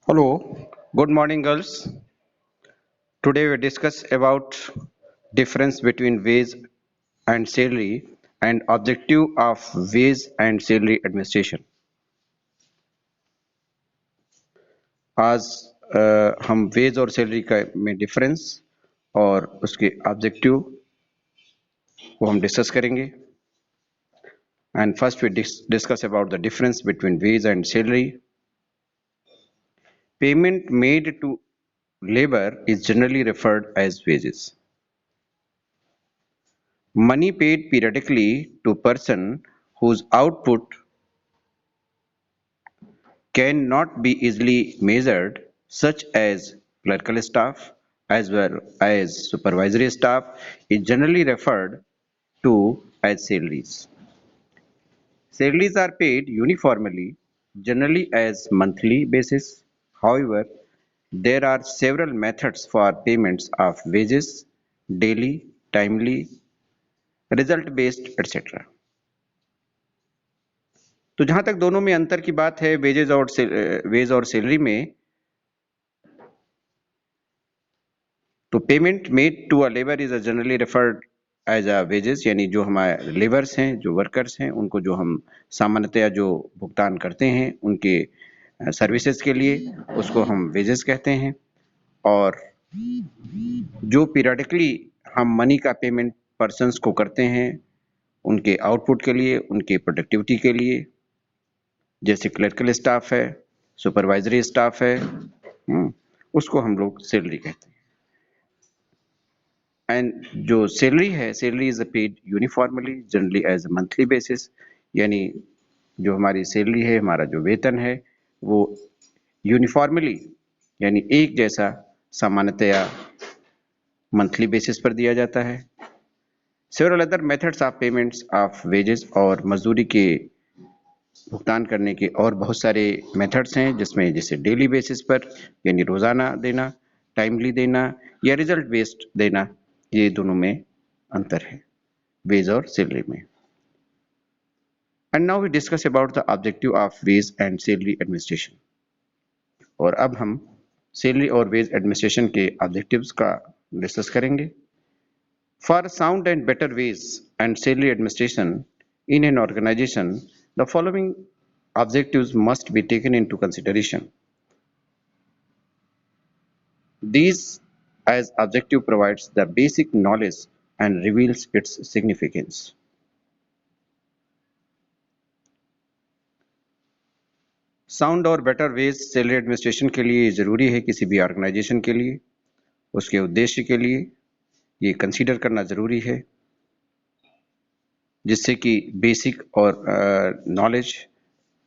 Hello, good morning girls. Today we discuss about difference between wage and salary and objective of wage and salary administration. आज हम veg और salary का में difference और उसके objective को हम डिस्कस करेंगे and first we discuss about the difference between wage and salary. Payment made to labor is generally referred as wages. Money paid periodically to person whose output cannot be easily measured, such as clerical staff as well as supervisory staff, is generally referred to as salaries. Salaries are paid uniformly, generally as monthly basis. However, there are several methods for payments of wages, daily, timely, result based, etc. तो जहां तक दोनों में अंतर की बात है veg और सैलरी में, तो payment made to a labour is generally referred as a wages, यानी जो हमारे लेबर्स हैं, जो वर्कर्स हैं, उनको जो हम सामान्यतया जो भुगतान करते हैं उनके सर्विसेज के लिए, उसको हम वेजेस कहते हैं. और जो पीरियडिकली हम मनी का पेमेंट पर्सन्स को करते हैं उनके आउटपुट के लिए, उनके प्रोडक्टिविटी के लिए, जैसे क्लर्कल स्टाफ है, सुपरवाइजरी स्टाफ है, उसको हम लोग सैलरी कहते हैं. एंड जो सैलरी है, salary is paid uniformly generally as monthly basis, यानी जो हमारी सैलरी है, हमारा जो वेतन है, वो यूनिफॉर्मली यानी एक जैसा सामान्यतया मंथली बेसिस पर दिया जाता है. Several other methods of payments of wages, और मजदूरी के भुगतान करने के और बहुत सारे मेथड्स हैं, जिसमें जैसे डेली बेसिस पर यानी रोजाना देना, टाइमली देना या रिजल्ट बेस्ड देना, ये दोनों में अंतर है वेज और सैलरी में. And now we discuss about the objective of wage and salary administration. और अब हम सैलरी और वेज एडमिनिस्ट्रेशन के ऑब्जेक्टिव्स का डिस्कस करेंगे. For sound and better wage and salary administration in an organization, the following objectives must be taken into consideration. These as objective provides the basic knowledge and reveals its significance. Sound और better ways salary administration के लिए ज़रूरी है. किसी भी organisation के लिए, उसके उद्देश्य के लिए ये कंसीडर करना ज़रूरी है, जिससे कि बेसिक और नॉलेज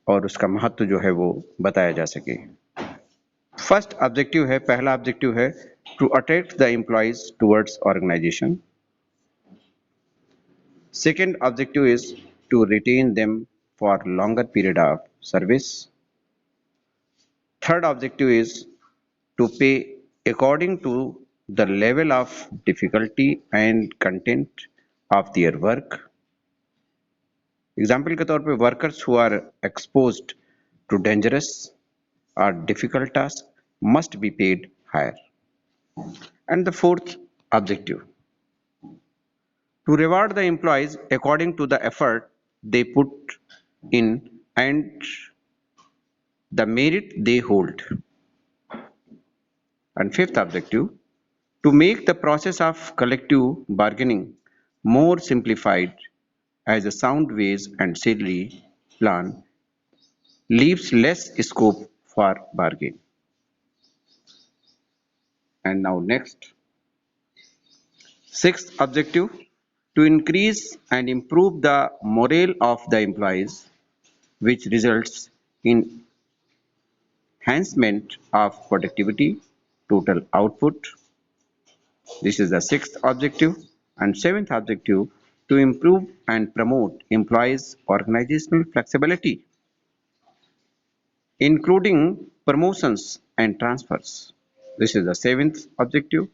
और उसका महत्व जो है वो बताया जा सके. फर्स्ट ऑब्जेक्टिव है, पहला ऑब्जेक्टिव है to attract the employees towards organisation. Second objective is to retain them for longer period of service. Third objective is to pay according to the level of difficulty and content of their work. Example के तौर पे workers who are exposed to dangerous or difficult task must be paid higher. And the fourth objective, to reward the employees according to the effort they put in and the merit they hold. And fifth objective, to make the process of collective bargaining more simplified, as a sound wage and salary plan leaves less scope for bargain. And now next, sixth objective, to increase and improve the morale of the employees, which results in enhancement of productivity, total output. This is the sixth objective. And seventh objective, to improve and promote employees' organizational flexibility, including promotions and transfers. This is the seventh objective.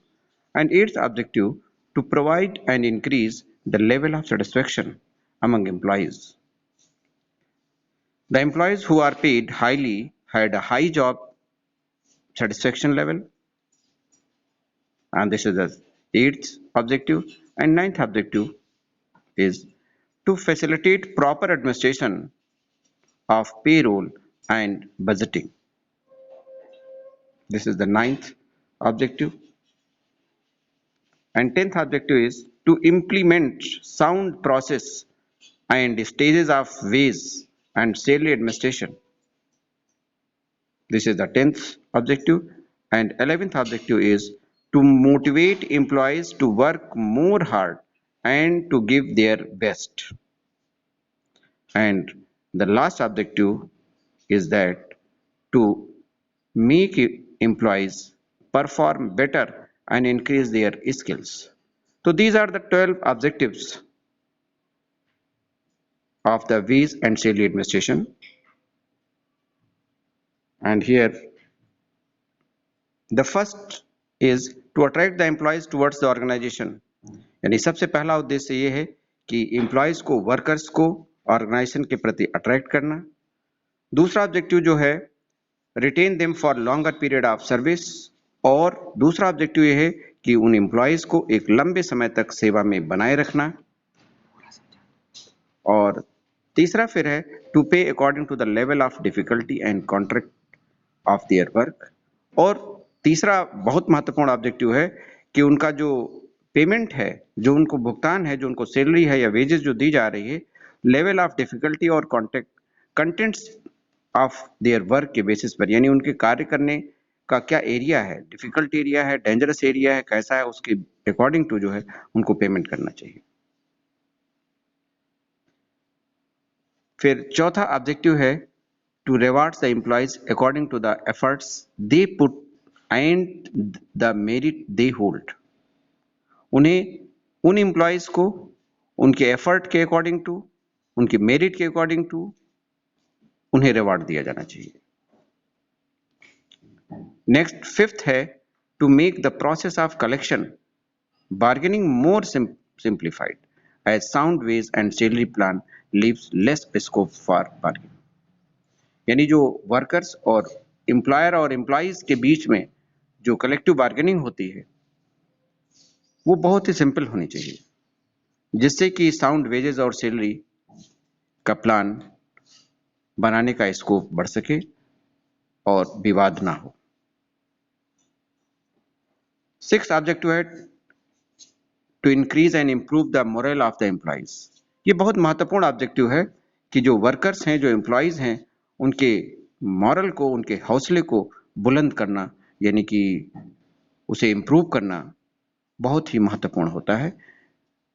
And eighth objective, to provide and increase the level of satisfaction among employees. The employees who are paid highly had a high job satisfaction level, and this is the 8th objective. And 9th objective is to facilitate proper administration of payroll and budgeting. This is the 9th objective. And 10th objective is to implement sound process and stages of wage and salary administration. This is the 10th objective. And 11th objective is to motivate employees to work more hard and to give their best. And the last objective is that to make employees perform better and increase their skills. So these are the 12 objectives of the wage and salary administration. And here the first is to attract the employees towards the organization. यानी सबसे पहला उद्देश्य ये है कि employees को, workers को organisation के प्रति अट्रैक्ट करना। दूसरा ऑब्जेक्टिव जो है retain them for longer period of service, और दूसरा ऑब्जेक्टिव ये है कि उन एम्प्लॉयज को एक लंबे समय तक सेवा में बनाए रखना। और तीसरा फिर है to pay according to the level of difficulty and contract of their work. और तीसरा बहुत महत्वपूर्ण ऑब्जेक्टिव है कि उनका जो पेमेंट है, जो उनको भुगतान है, जो उनको सैलरी है या वेजेस जो दी जा रही है, लेवल ऑफ डिफिकल्टी और कंटेंट्स ऑफ देयर वर्क के बेसिस पर, यानी उनके कार्य करने का क्या एरिया है, डिफिकल्ट एरिया है, डेंजरस एरिया है, कैसा है, उसके अकॉर्डिंग टू जो है उनको पेमेंट करना चाहिए। फिर चौथा ऑब्जेक्टिव है to reward the employees according to the efforts they put and the merit they hold. उन्हें, उन एम्प्लॉयज को उनके एफर्ट के अकॉर्डिंग टू, उनके मेरिट के अकॉर्डिंग टू उन्हें रिवार्ड दिया जाना चाहिए। नेक्स्ट फिफ्थ है to make the process of collection bargaining more simplified as sound wage and salary plan leaves less scope for bargaining. यानी जो वर्कर्स और एम्प्लॉयर और एम्प्लॉइज के बीच में जो कलेक्टिव बार्गेनिंग होती है वो बहुत ही सिंपल होनी चाहिए, जिससे कि साउंड वेजेस और सैलरी का प्लान बनाने का स्कोप बढ़ सके और विवाद ना हो। सिक्स्थ ऑब्जेक्टिव है to increase and improve the morale of the employees. ये बहुत महत्वपूर्ण ऑब्जेक्टिव है कि जो वर्कर्स हैं, जो एम्प्लॉइज हैं, उनके मॉरल को, उनके हौसले को बुलंद करना, यानी कि उसे इम्प्रूव करना बहुत ही महत्वपूर्ण होता है।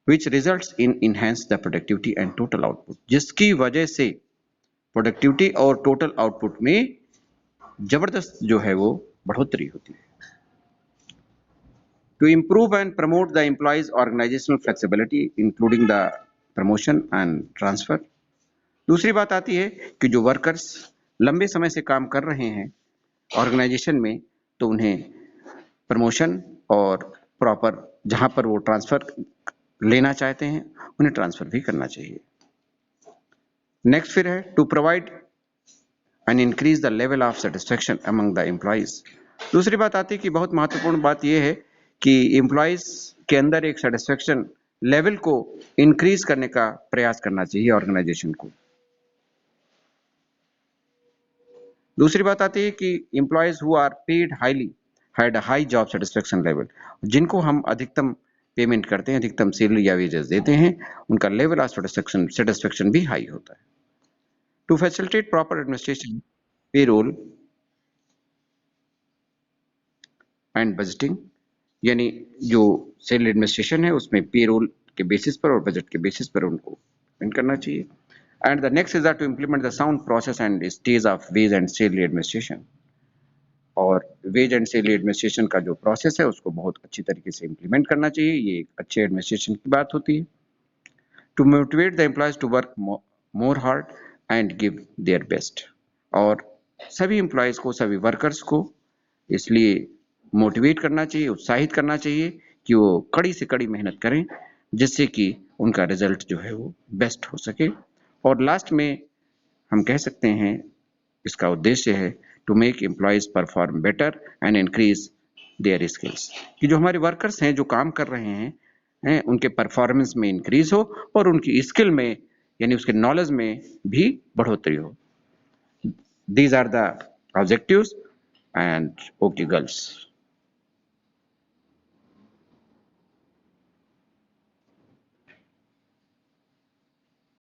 Which results in enhance the productivity and total output, जिसकी वजह से प्रोडक्टिविटी और टोटल आउटपुट में जबरदस्त जो है वो बढ़ोतरी होती है। To improve and promote the employees organisational flexibility including the promotion and transfer. दूसरी बात आती है कि जो वर्कर्स लंबे समय से काम कर रहे हैं ऑर्गेनाइजेशन में, तो उन्हें प्रमोशन और प्रॉपर जहां पर वो ट्रांसफर लेना चाहते हैं उन्हें ट्रांसफर भी करना चाहिए। नेक्स्ट फिर है to provide and increase the level of satisfaction among the employees. दूसरी बात आती है कि बहुत महत्वपूर्ण बात यह है कि एम्प्लॉइज के अंदर एक सेटिस्फेक्शन लेवल को इंक्रीज करने का प्रयास करना चाहिए ऑर्गेनाइजेशन को। दूसरी बात आती है कि employees who are paid highly had a high job satisfaction level. जिनको हम अधिकतम पेमेंट करते हैं, अधिकतम सैलरी या वेजेस देते हैं, उनका लेवल ऑफ सेटिस्फेक्शन भी हाई होता है। To facilitate proper administration payroll and budgeting, यानी जो सैलरी एडमिनिस्ट्रेशन है उसमें पेरोल के बेसिस पर और बजट के बेसिस पर उनको पेमेंट करना चाहिए। And the next is to implement the sound process and stage of wage and salary administration. और वेज एंड सैलरी एडमिनिस्ट्रेशन का जो प्रोसेस है उसको बहुत अच्छी तरीके से इम्प्लीमेंट करना चाहिए। ये एक अच्छे एडमिनिस्ट्रेशन की बात होती है। To motivate the employees to work more hard and give their best. और सभी एम्प्लॉयज को, सभी वर्कर्स को इसलिए मोटिवेट करना चाहिए, उत्साहित करना चाहिए कि वो कड़ी से कड़ी मेहनत करें, जिससे कि उनका रिजल्ट जो है वो बेस्ट हो सके। और लास्ट में हम कह सकते हैं इसका उद्देश्य है to make employees perform better and increase their skills, कि जो हमारे वर्कर्स हैं जो काम कर रहे हैं उनके परफॉर्मेंस में इंक्रीज हो और उनकी स्किल में यानी उसके नॉलेज में भी बढ़ोतरी हो. These are the objectives and okay girls.